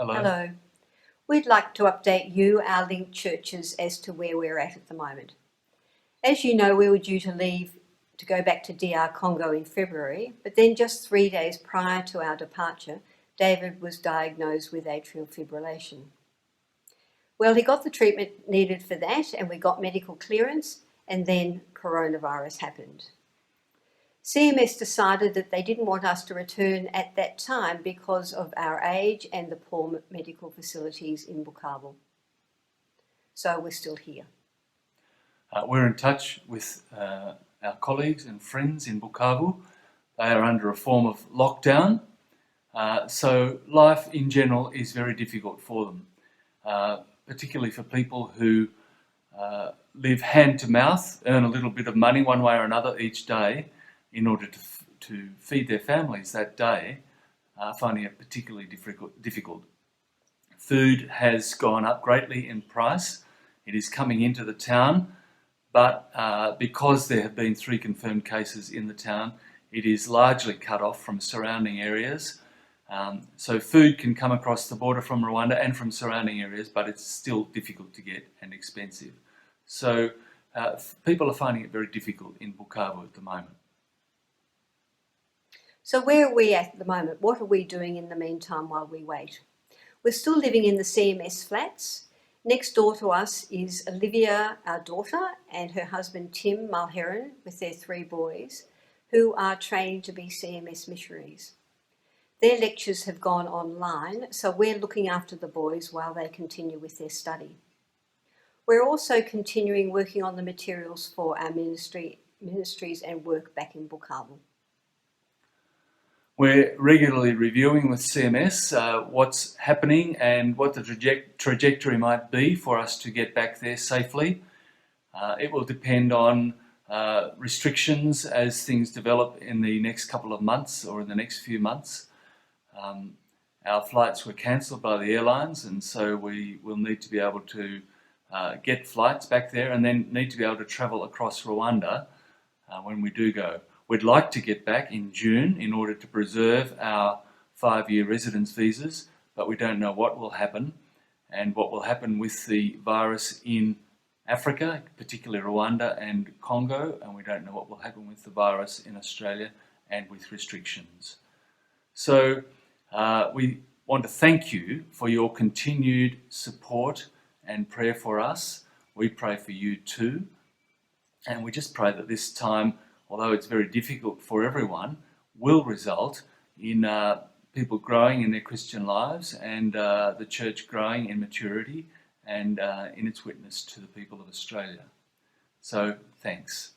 Hello. Hello. We'd like to update you, our linked churches, as to where we're at the moment. As you know, we were due to leave to go back to DR Congo in February, but then just 3 days prior to our departure, David was diagnosed with atrial fibrillation. Well, he got the treatment needed for that, and we got medical clearance, and then coronavirus happened. CMS decided that they didn't want us to return at that time because of our age and the poor medical facilities in Bukavu. So we're still here. We're in touch with our colleagues and friends in Bukavu. They are under a form of lockdown, so life in general is very difficult for them, particularly for people who live hand to mouth, earn a little bit of money one way or another each day in order to feed their families that day, finding it particularly difficult. Food has gone up greatly in price. It is coming into the town, but because there have been 3 confirmed cases in the town, it is largely cut off from surrounding areas. So food can come across the border from Rwanda and from surrounding areas, but it's still difficult to get and expensive. So people are finding it very difficult in Bukavu at the moment. So where are we at the moment? What are we doing in the meantime while we wait? We're still living in the CMS flats. Next door to us is Olivia, our daughter, and her husband Tim Mulheron with their 3 boys, who are training to be CMS missionaries. Their lectures have gone online, so we're looking after the boys while they continue with their study. We're also continuing working on the materials for our ministries and work back in Bukavu. We're regularly reviewing with CMS what's happening and what the trajectory might be for us to get back there safely. It will depend on restrictions as things develop in the next couple of months or in the next few months. Our flights were cancelled by the airlines, and so we will need to be able to get flights back there and then need to be able to travel across Rwanda when we do go. We'd like to get back in June in order to preserve our 5-year residence visas, but we don't know what will happen and what will happen with the virus in Africa, particularly Rwanda and Congo, and we don't know what will happen with the virus in Australia and with restrictions. So we want to thank you for your continued support and prayer for us. We pray for you too, and we just pray that this time, although it's very difficult for everyone, will result in people growing in their Christian lives and the church growing in maturity and in its witness to the people of Australia. So, thanks.